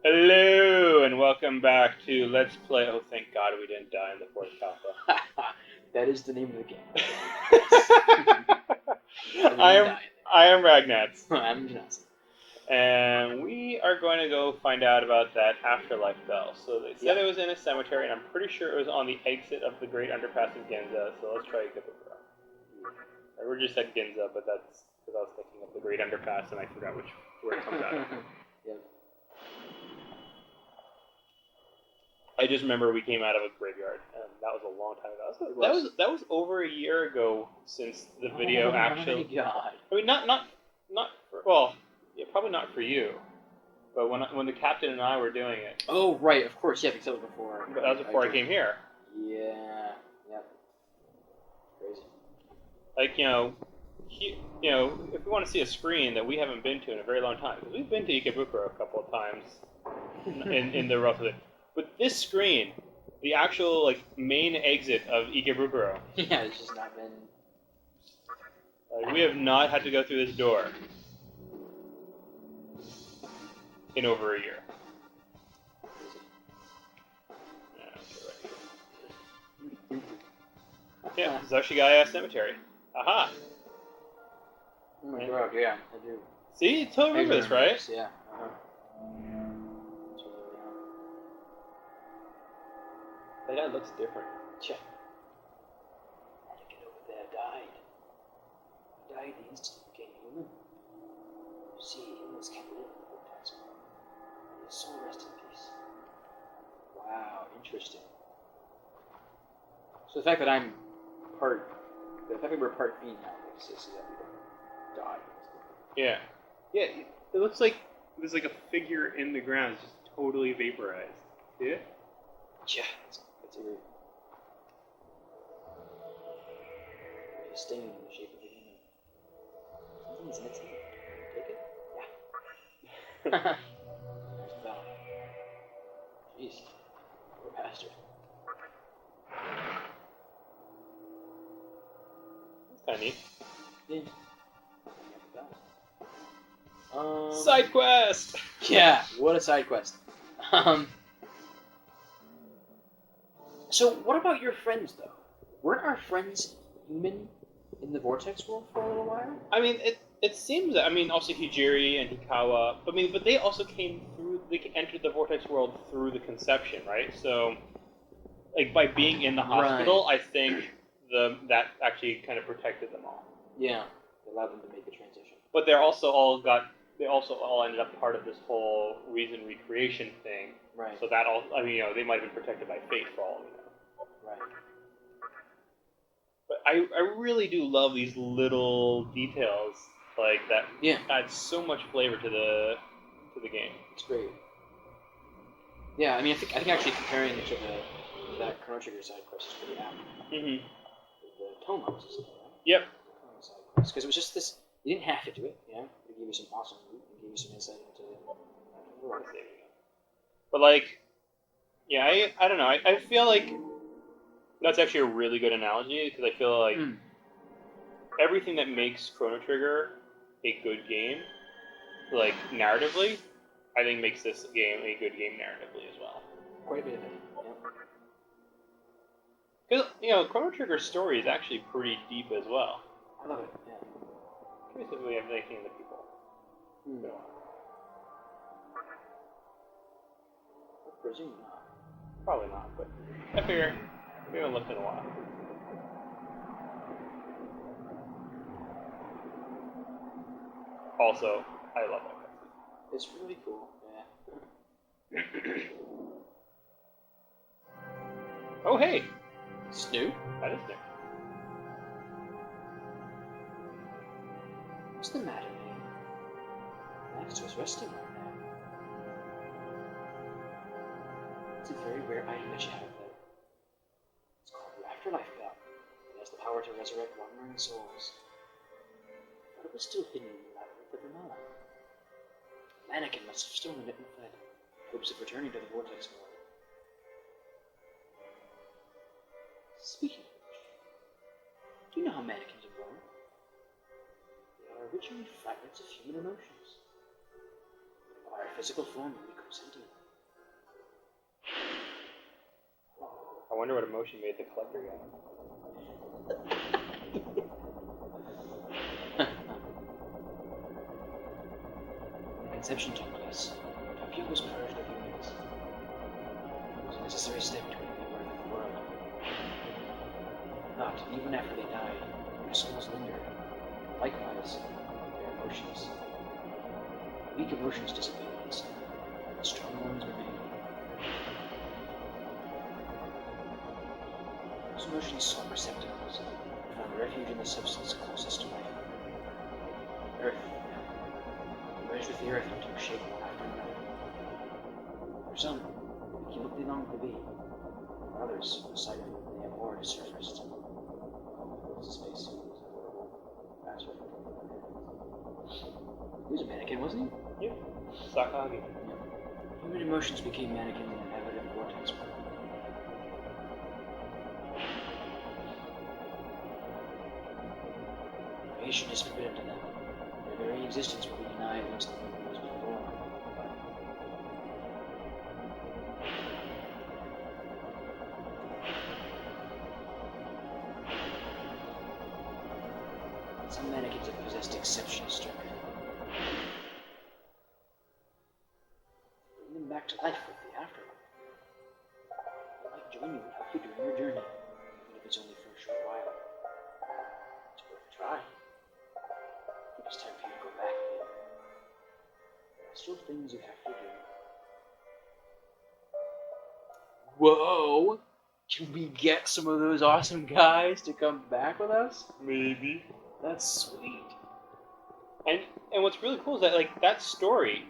Hello and welcome back to Let's Play. Oh, thank God we didn't die in the fourth alpha. That is the name of the game. I am Ragnats, I'm Johnson. and we are going to go find out about that afterlife bell. So they said it was in a cemetery, and I'm pretty sure it was on the exit of the Great Underpass in Ginza. So let's try Gibabura. We're just at Ginza, but that's because I was thinking of the Great Underpass, and I forgot where it comes out of. Yep. I just remember we came out of a graveyard, and that was a long time ago. That was over a year ago since the video actually. Oh my God. I mean, not for, well, yeah, probably not for you, but when the captain and I were doing it. Oh right, of course, yeah, because that was before. But that was before I came here. Yeah. Yep. Crazy. Like if we want to see a screen that we haven't been to in a very long time, because we've been to Ikebukuro a couple of times in the rough of it. But this screen, the actual main exit of Ikebukuro. Yeah, it's just not been. We have not had to go through this door in over a year. Yeah, Zoshigaya Cemetery. Aha! Oh my God, yeah, I do. See, you totally remember this, right? Yeah. That guy looks different. Check. Anakin over there died. He died the instant he became human. You see, humans can't live in the vortex world. His soul rest in peace. Wow, interesting. So the fact that we're part fiend now makes it so that we don't die. Yeah. Yeah, it looks like there's like a figure in the ground. It's just totally vaporized. See it? Yeah, that's a weird. It's staying in the shape of a human. Something's in its hand. Take it? Yeah. There's the bell. Jeez. Poor bastard. That's kind of neat. Yeah. Side quest! Yeah, what a side quest. So, what about your friends, though? Weren't our friends human in the Vortex world for a little while? I mean, it seems that, also Hijiri and Hikawa, but they also they entered the Vortex world through the conception, right? So, by being in the hospital, right. I think that actually kind of protected them all. Yeah, it allowed them to make the transition. But they also all ended up part of this whole reason recreation thing. Right. So that they might have been protected by fate for all we know. Right. But I really do love these little details like that. Yeah. Add so much flavor to the game. It's great. Yeah, I think actually comparing it to that Chrono Trigger side quest is pretty apt. Mm-hmm. The Toma was this, right? Yep. Side quest, because it was just this. You didn't have to do it, yeah. It gave you some awesome loot and gave you some insight into the world. But I don't know. I feel like that's actually a really good analogy because I feel like everything that makes Chrono Trigger a good game, narratively, I think makes this game a good game narratively as well. Quite a bit of it, yeah. Because Chrono Trigger's story is actually pretty deep as well. I love it. Yeah. Curious if we have anything in the people. No. I presume not. Probably not, but I figure we haven't looked in a while. Also, I love it. It's really cool. Yeah. Oh hey, it's new. That is new. What's the matter, man? Max was resting right now. It's a very rare item that you have there. It's called the Afterlife Bell. It has the power to resurrect wandering souls. But it was still hidden in the labyrinth of Ramala. Mannequin must have stolen it and fled, in hopes of returning to the Vortex world. Speaking of which, do you know how mannequins are born? They are originally fragments of human emotions. They acquire physical form and sentient. I wonder what emotion made the collector guy. When the conception took place, Tapio was purged of humans. It was a necessary step to the rebirth of the world. But even after they died, their souls lingered. Likewise, their emotions. Weak emotions dissipated inside, but strong ones remained. Those emotions sought receptacles and found refuge in the substance closest to life. Earth. They merged with the earth and took shape one after another. For some, they became what they longed to be. For others, the sight of them they abhorred surfaced. What's his face? He was a horrible bastard. He was a mannequin, wasn't he? Yeah. Sakagi. Human emotions became mannequins in an evident vortex. Creation is forbidden to them. Their very existence will be denied once the moon has been born. Some mannequins have possessed exceptional strength. Bring them back to life with the afterlife. They might join you and help you during your journey, even if it's only for a short while. It's worth a try. I think it's time for you to go back, babe. There are still things you have to do. Whoa! Can we get some of those awesome guys to come back with us? Maybe. That's sweet. And what's really cool is that like that story,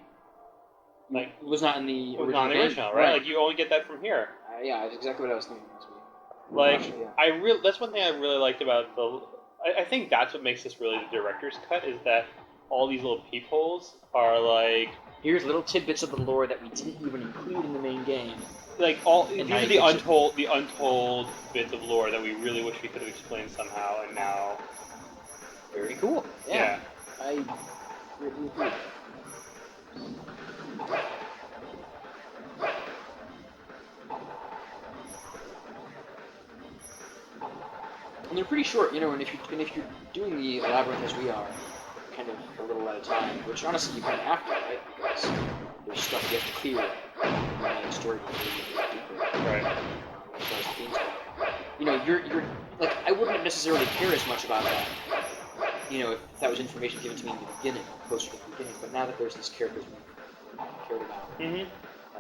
like It was not in the was not original, original, right? Like you only get that from here. Yeah, that's exactly what I was thinking. Like Yeah. that's one thing I really liked about the. I think that's what makes this really the director's cut is that all these little peepholes are like Here's little tidbits of the lore that we didn't even include in the main game. like all And these are the untold bits of lore that we really wish we could have explained somehow, and now Very cool. yeah. I really agree. And they're pretty short, you know. And if you're doing the labyrinth as we are, kind of a little at a time, which honestly you kind of have to, right? Because there's stuff you have to clear in the main story before you get deeper. Right. As far as the themes go. You know, you're like I wouldn't necessarily care as much about that. You know, if that was information given to me in the beginning, closer to the beginning. But now that there's these characters we cared about, and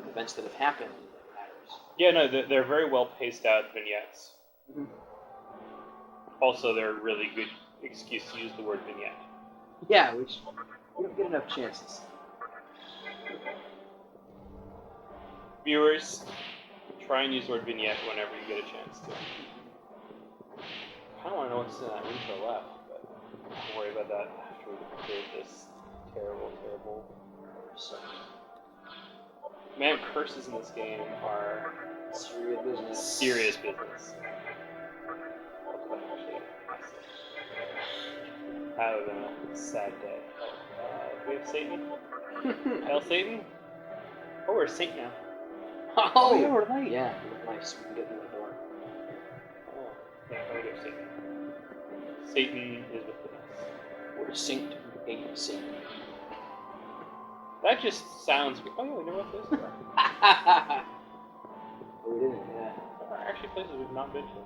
events that have happened, that matters. Yeah, no, they're very well paced out vignettes. Mm-hmm. Also, they're a really good excuse to use the word vignette. Yeah, which we don't get enough chances. Viewers, try and use the word vignette whenever you get a chance to. I don't want to know what's in that intro left, but don't worry about that after we create this terrible, terrible curse. Man, curses in this game are Serious business. serious business. That would have been a sad day. Do we have Satan? Hail Satan? Oh, we're a saint now. Oh, yeah, we're light. Yeah, we're nice. We can get through the door. Oh, yeah, I would have Satan. Satan is within us. We're Saint 8 Satan. That just sounds. Oh yeah, we know what this is. Oh, we didn't, yeah. There are actually places we've not been to this.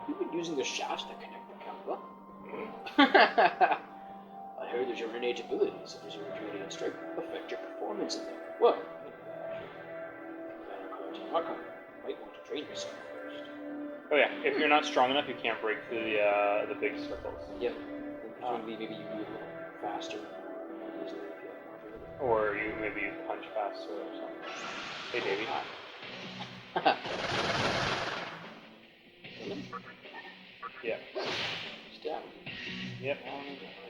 You've been using the shafts that connect the Kappa. I heard there's your innate abilities, such as your agility and strength, affect your performance in them. Well, outcome. You might want to train yourself first. Oh yeah, if you're not strong enough, you can't break through the big circles. Yep. Presumably, maybe you move a little faster, more easily if you have more agility. Or maybe you punch faster or something. Hey, baby. Yeah. Stab. Yep.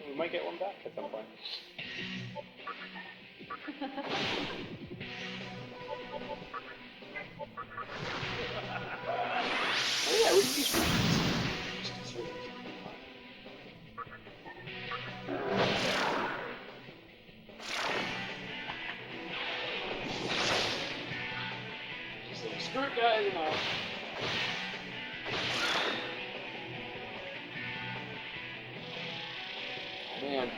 We might get one back at some point. these weapons. Just throw them just like, screw it, guys, and all. Man,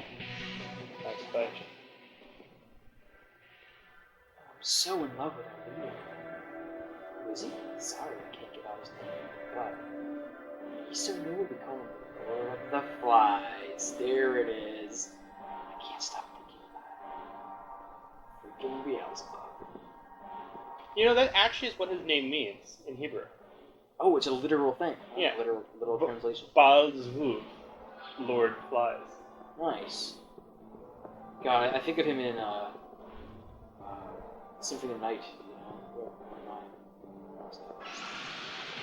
Nice touch. I'm so in love with our leader. Who is he? Sorry, I can't get out his name, but he's so new. We call him the Lord of the Flies. There it is. I can't stop thinking about it. Freaking Beelzebub. You know, that actually is what his name means in Hebrew. Oh, it's a literal thing. Oh, Yeah. Literal translation. Baal-Zvu, Lord Flies. Nice. God, I think of him in Symphony of the Night. You know,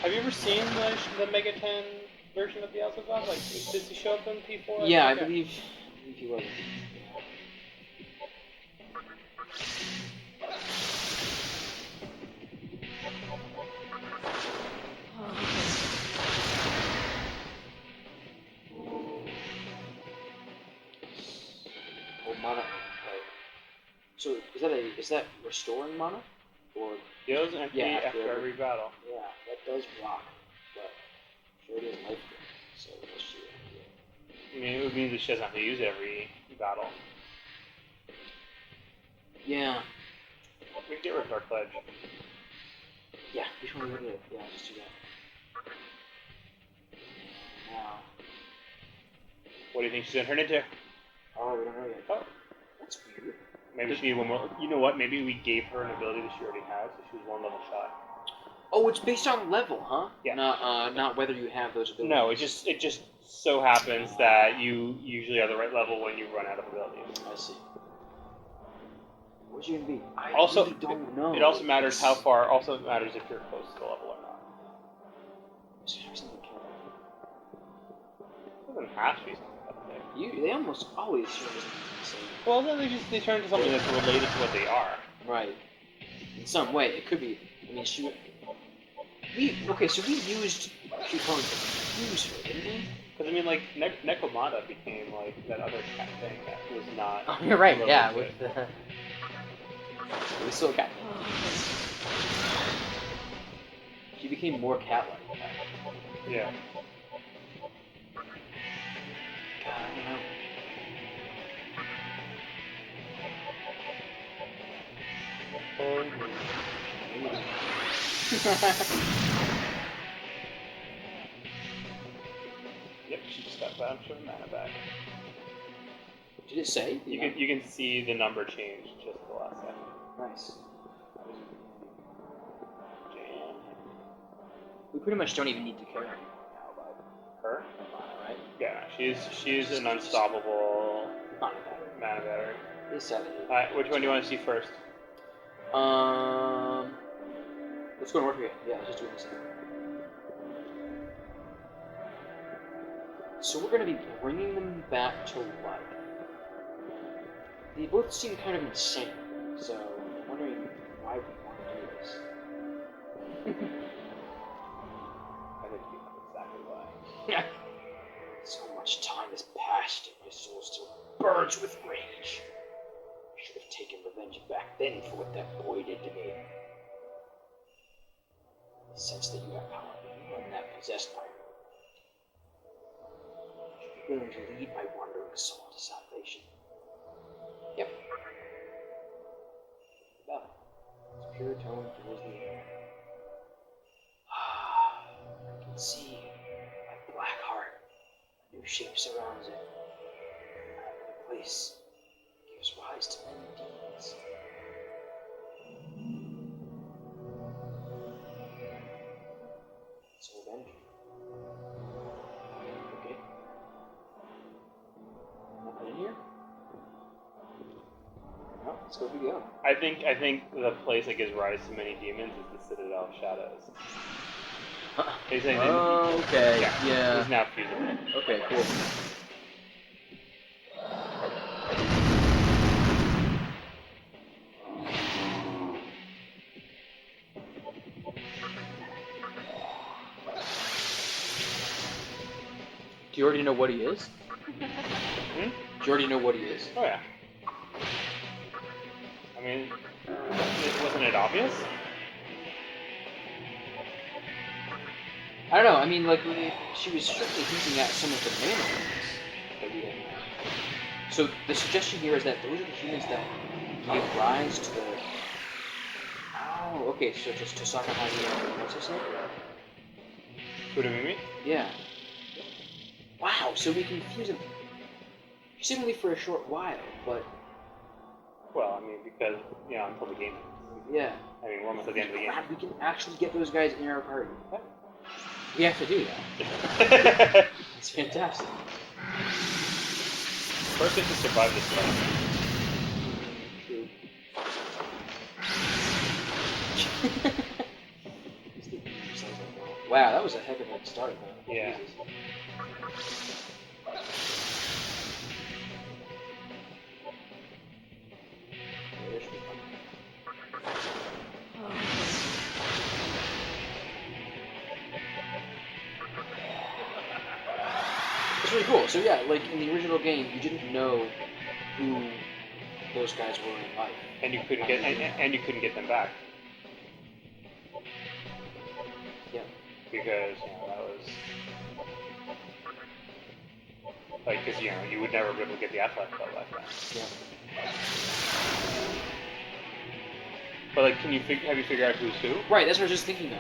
Have you ever seen the Mega 10 version of Beelzebub? Like, did he show up in P4? yeah, I Okay. believe he was. Oh, mana. Right. So is that restoring mana, or Heals empty Yeah, after every battle. yeah, that does rock, but sure it is life gain. So let's see. I mean, it would mean that she doesn't have to use it every battle. Yeah, We can get rid of Dark Pledge. yeah. Which one would it? Yeah, just do that. Now, What do you think she's gonna turn into? oh, we don't know yet. Oh, That's weird. maybe she needs one more. You know what? Maybe we gave her an ability that she already has, so she was one level shy. Oh, it's based on level, huh? Yeah. Not whether you have those abilities. No, it just so happens that you usually are the right level when you run out of abilities. I see. What's you gonna be? I Also, really don't know. It also matters how far. Also matters if you're close to the level or not. It doesn't have to be something that big. They almost always show us the same. Well, then they turn into something that's related to what they are. Right. In some way, it could be. I mean, so we used Cupone to use her, didn't we? Because I mean, like Nekomata became like that other cat thing that was not. Oh, you're right. related Yeah, to with it. the we still got. She became more cat-like. Yeah. God, I don't know. Yep, she just got a bunch of mana back. Did it say? You can see the number change just at the last second. Nice. Jam. We pretty much don't even need to care now about Her? mana, right? Yeah, she's an unstoppable Mana battery. mana battery. It's 7. Alright, which one do you want to see first? Let's go to work again. Yeah, let's just do this. So we're going to be bringing them back to life. They both seem kind of insane, so I'm wondering why we want to do this. I think you know exactly why. So much time has passed and my soul still burns with rage. I should have taken revenge back then for what that boy did to me. The sense that you have power when that possessed by you. You should be willing to lead my wandering soul to salvation. Yep. Battle. Its pure tone fills the air. I can see my black heart. A new shape surrounds it. A place gives rise to many deeds. So then, okay. Nothing in here? No, let's go. We go. I think the place that gives rise to many demons is the Citadel of Shadows. He's saying Okay, yeah. He's now fusible. Okay, cool. Do you already know what he is? Hmm? Do you already know what he is? Oh yeah. I mean, wasn't it obvious? I don't know. I mean, like she was strictly hinting at some of the nanobots that we didn't know. So the suggestion here is that those are the humans that gave rise to the. Oh, okay. So just Tosaka Hagi and what's his name? Kudamimi? Yeah. Wow. So we confuse him. Seemingly for a short while, but Well, I mean, because, you know, until the game. yeah. I mean, we're almost at the end of the game. Glad we can actually get those guys in our party. We have to do that. It's fantastic. First, we have to survive this fight. True. Wow, that was a heck of a start, though. Yeah. Jesus. It's really cool. So yeah, like in the original game, you didn't know who those guys were in life, And you couldn't get, and you couldn't get them back. Yeah. Because, you know, that was... Like, because, you know, you would never be able to get the afterlife spell back then. Yeah. But, like, have you figured out who's who? Right. That's what I was just thinking of.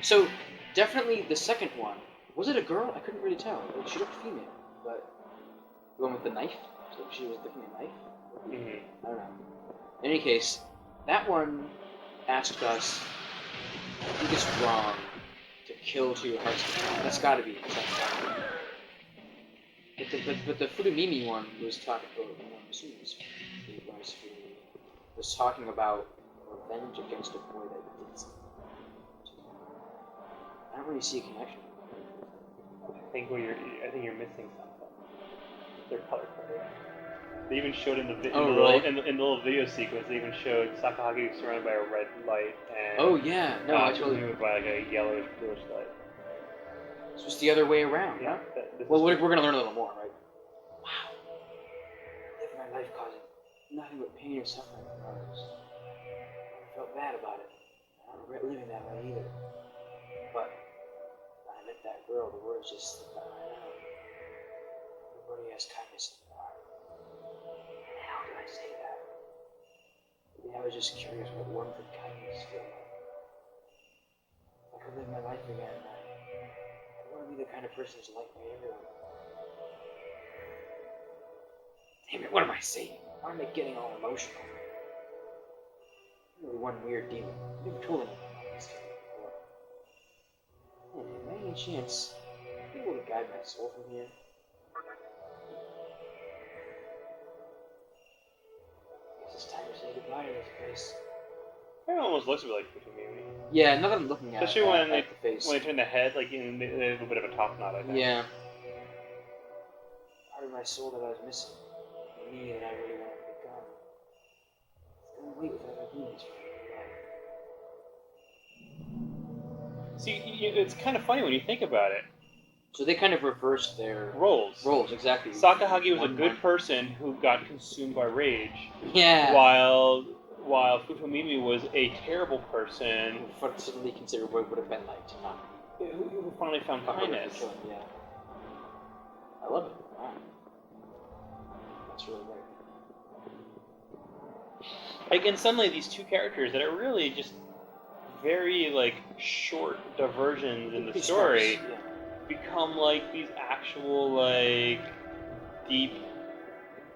So definitely the second one. Was it a girl? I couldn't really tell. Like, she looked female, but the one with the knife. So she was looking at a knife. Mm-hmm. I don't know. In any case, that one asked us, I think it's wrong to kill to your heart's content. That's got to be acceptable. But the Furumimi one was talking about, I'm assuming it was talking about revenge against a boy that did something. I don't really see a connection. I think you're missing something. They're color coded. They even showed in the little video sequence. They even showed Sakahagi surrounded by a red light and Oh yeah, no, I totally. moved by like a yellowish bluish light. It's just the other way around. Yeah. Huh? Well, we're gonna learn a little more, right? Wow. Live my life causing nothing but pain and suffering for others. I felt bad about it. I don't regret living that way either. But when I met that girl, the words just slipped out of my mouth. Everybody has kindness in their heart. How did I say that? Maybe I was just curious what warmth and kindness feel like. If I could live my life again, I want to be the kind of person who's liked by everyone. Damn it, what am I saying? Why am I getting all emotional? I'm really one weird demon. I've never told anyone about this feeling before. Man, by any chance, are you able to guide my soul from here? Guess it's time to say goodbye to this place. It almost looks a bit like Futomimi. Yeah, now that I'm looking at Especially when the face. When they turn the head, like, you know, they have a bit of a top knot, I think. Yeah. Part of my soul that I was missing. The me that I really wanted to become. It's gonna wait with other demons for my life. See, it's kind of funny when you think about it. So they kind of reversed their Roles. roles, exactly. Sakahagi was a good person who got consumed by rage. Yeah. While Futomimi was a terrible person Who suddenly considered what it would have been like to not be. who finally found kindness. Yeah. I love it. Wow. That's really great. Again, suddenly these two characters that are really just very, like, short diversions in the story become, like, these actual, like, deep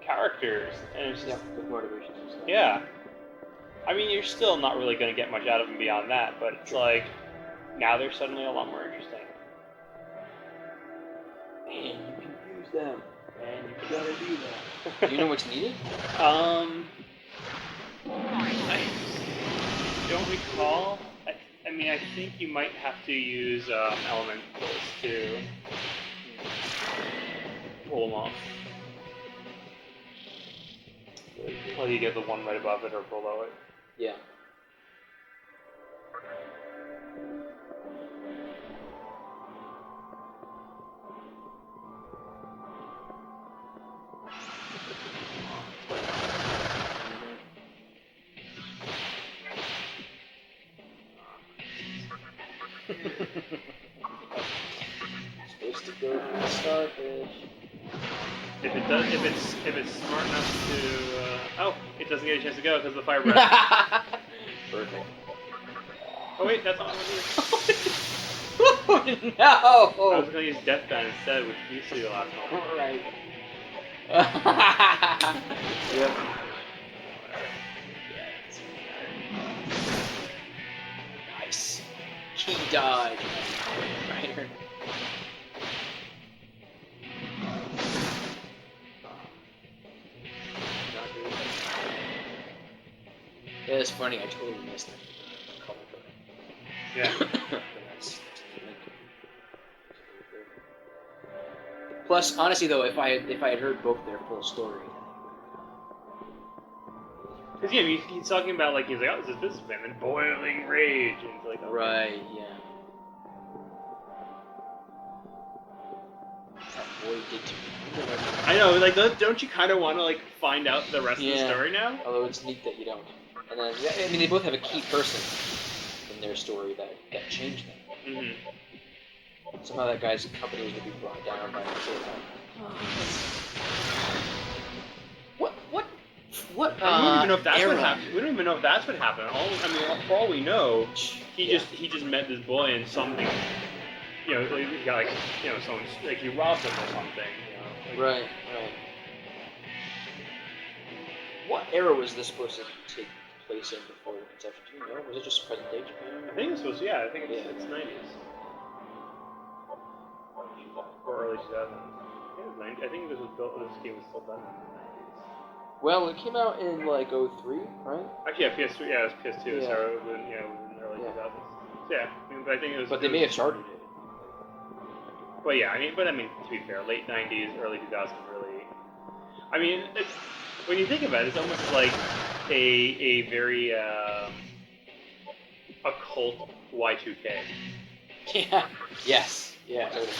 characters. And it's just... with motivations and stuff. Yeah. I mean, you're still not really going to get much out of them beyond that, but it's like, now they're suddenly a lot more interesting. And you confuse them. And you gotta do that. Do you know what's needed? I don't recall. I mean, I think you might have to use elementals to pull them off. Well, you get the one right above it or below it. Yeah. Supposed to go for the starfish. If it does, if it's smart enough to, oh, it doesn't get a chance to go because of the fire breath. Perfect. Oh wait, that's not what I do. Oh, no! I was gonna use Death Gun instead, which used to be the last one. Right. Yep. Nice. He died. Right. Yeah, it's funny. I totally missed it. Yeah. Plus, honestly, though, if I had heard both their full story, Because yeah, he's talking about like he's like, oh, this is businessman in boiling rage, and it's like, okay. right? Yeah. That boy did to me. I know, like, don't you kind of want to like find out the rest of the story now? Although it's neat that you don't. And then, I mean, they both have a key person in their story that changed them. Mm-hmm. Somehow that guy's company was going to be brought down by the What? We don't even know if that's era? what happened. We don't even know if that's what happened. For all we know, he just met this boy and something. You know, he got like, you know, someone like he robbed him or something. You know, like, Right. What era was this supposed to take place in before the conception? Do you know? Was it just present day Japan? I think it's supposed to. Yeah, I think it's 90s or early 2000s. I think this was built. This game was still done in the 90s. Well, it came out in like 03, right? Actually, yeah, PS3. Yeah, it was PS2. Yeah. So it was, you know, in the early 2000s. So, yeah, I mean, but I think it was. But they may have started it. Well, yeah, I mean, to be fair, late 90s, early 2000s, really. I mean, when you think about it, it's almost like a very occult Y2K. Yeah. Yes. Yeah. Totally.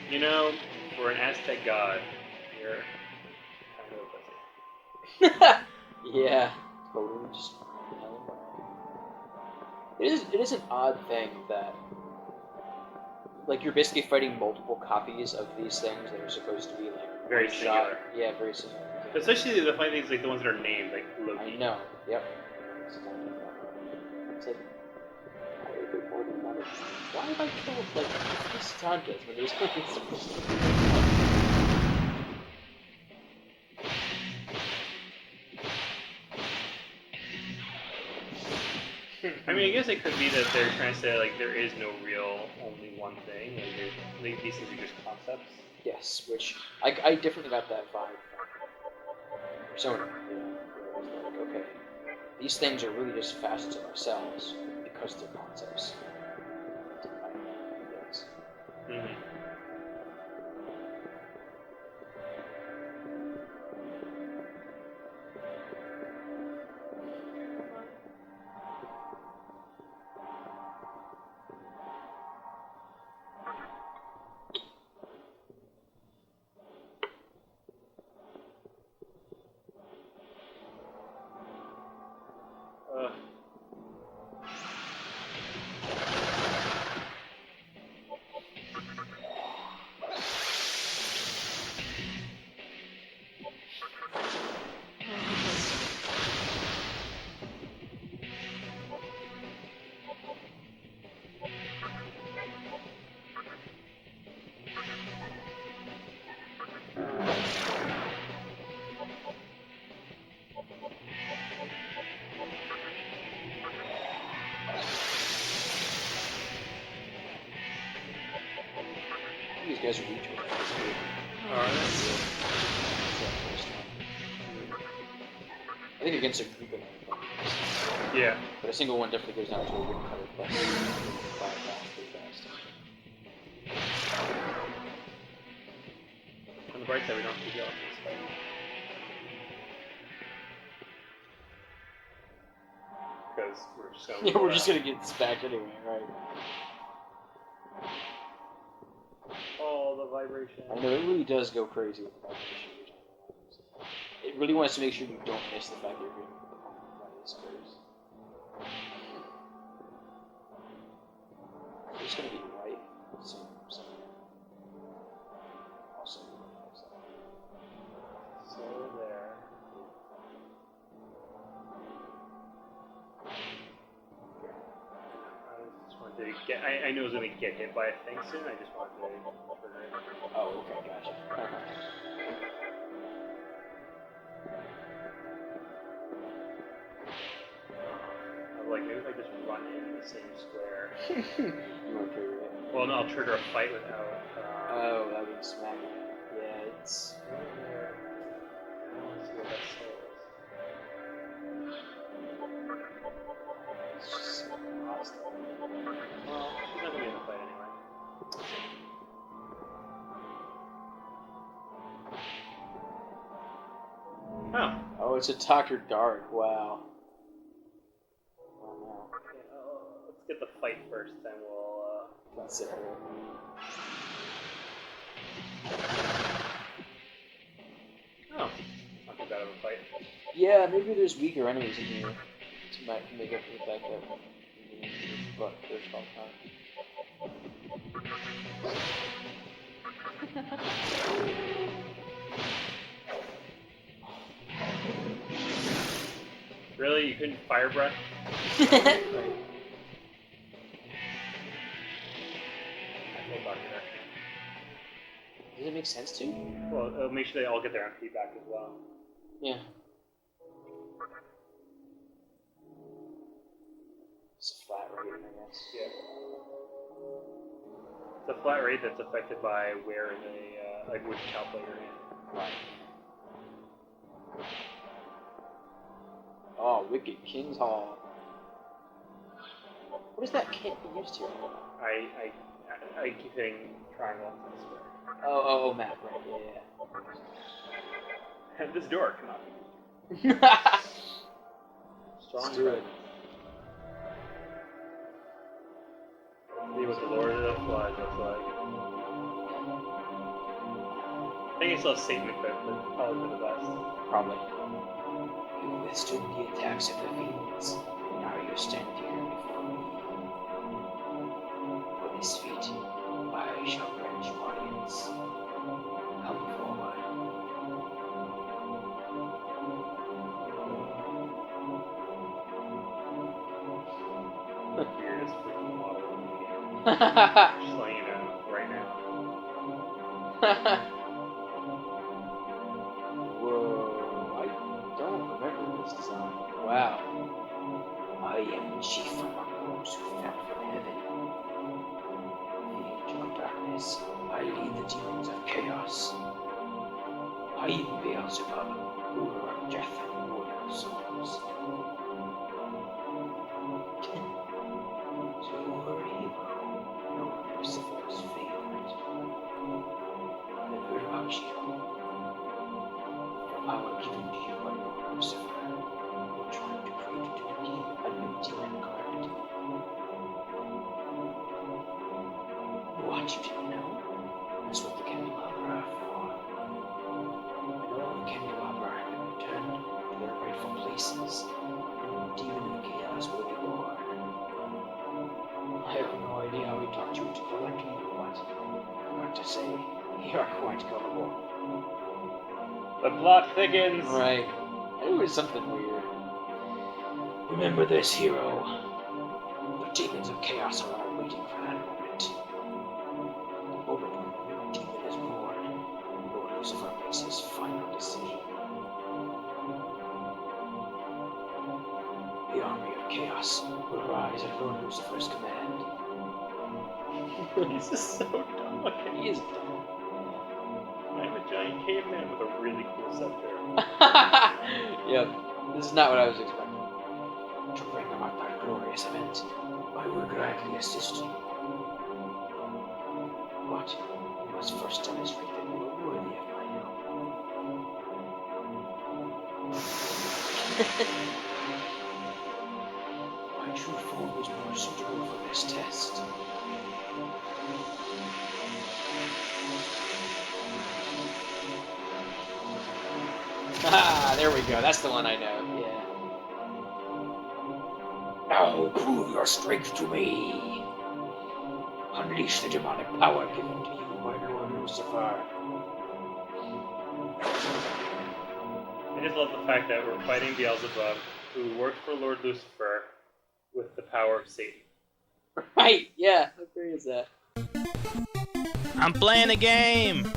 You know, for an Aztec god, you're kind of a pussy. Yeah. Totally. Just It is an odd thing that, like, you're basically fighting multiple copies of these things that are supposed to be like Very one singular. shot. Yeah, very similar. Especially the funny things like the ones that are named, like Loki. I know. Yep. It's like, why have I killed like 50 Santas when there's only supposed to be I mean, I guess it could be that they're trying to say like there is no real only one thing. Like these things are just concepts. Yes, which I definitely got that vibe from Persona. You know, where it was like, okay, these things are really just facets of ourselves because they're concepts. Mm-hmm. These guys are retweeting. Alright. I think against a group of them. Yeah. But a single one definitely goes down to a woodcutter plus 5 fast, pretty fast. On the bright side, we don't have to go off this fight. because we're just gonna. Yeah, we're just gonna get this back anyway, right? Oh, the vibration. I know, it really does go crazy with the vibration. It really wants to make sure you don't miss the fact that you're being pwned by this curse. It's gonna be right soon. Also, so there. I just wanted to get. I knew I was gonna get hit by a thing soon. I just wanted to trigger it. oh, okay, gotcha. Like, maybe if I just run in the same square. You want to trigger it? Well, no, I'll trigger a fight without. Oh, that would smack it. Yeah, it's. I want to see what that says. It's just so lost. Well, she's not gonna be in the fight anyway. Oh. Oh, it's a Dr. Dark. Wow. Let's get the fight first, then we'll Consider it. Oh, not too bad of a fight. Yeah, maybe there's weaker enemies in here to make up for the fact that but there's all Really? You couldn't fire breath? right. I feel Dr. Dark. Does it make sense to? Well, it'll make sure they all get their MP back as well. Yeah. It's a flat rate, I guess. Yeah. It's a flat rate that's affected by where they, like which calculator you're in. Right. Oh, Wicked King's Hall. What does that can't be used to? I keep hitting triangle and square. Oh, map, right, yeah. And this door cannot be. Strong. Let's do it. See what the Lord of the Flies looks like. I think it's still Satan equipped, but probably for the best. Probably. You withstood the attacks of the fiends. Now you stand here before me. For this feat, I shall grant you audience. Come forward. The weirdest freaking model in the game. Just letting you know right now. Whoa, I don't remember this design. Wow. I am the chief among those who fell from heaven. The Angel of Darkness, I lead the demons of chaos. I am Beelzebub, ruler of death and warder of souls. So you are a hero, no Lucifer's favorite. I've heard about you. The power given to you by Lord Lucifer. You're trying to create a new demon card. What, you didn't know? That's what the candelabra are for. When all the candelabra have been returned to their rightful places, a new demon of chaos will be born. I have no idea how he taught you to collect me, but I've got to say, you are quite gullible. The plot thickens! Right. It was something weird. Remember this, hero. The demons of chaos are all waiting for that moment. The moment when the new demon is born, Lord Lucifer makes his final decision. The army of chaos will rise at Lord Lucifer's command. He's just so dumb looking. He is dumb. I'm a giant caveman with a really cool scepter. Yep. This is not what I was expecting. To bring about that glorious event, I will gladly assist you. But you must first demonstrate that you are worthy of my help. Ah, there we go. That's the one I know. Yeah. Now prove your strength to me. Unleash the demonic power given to you by Lord Lucifer. I just love the fact that we're fighting Beelzebub, who worked for Lord Lucifer, with the power of Satan. Right, yeah. How great is that? I'm playing a game!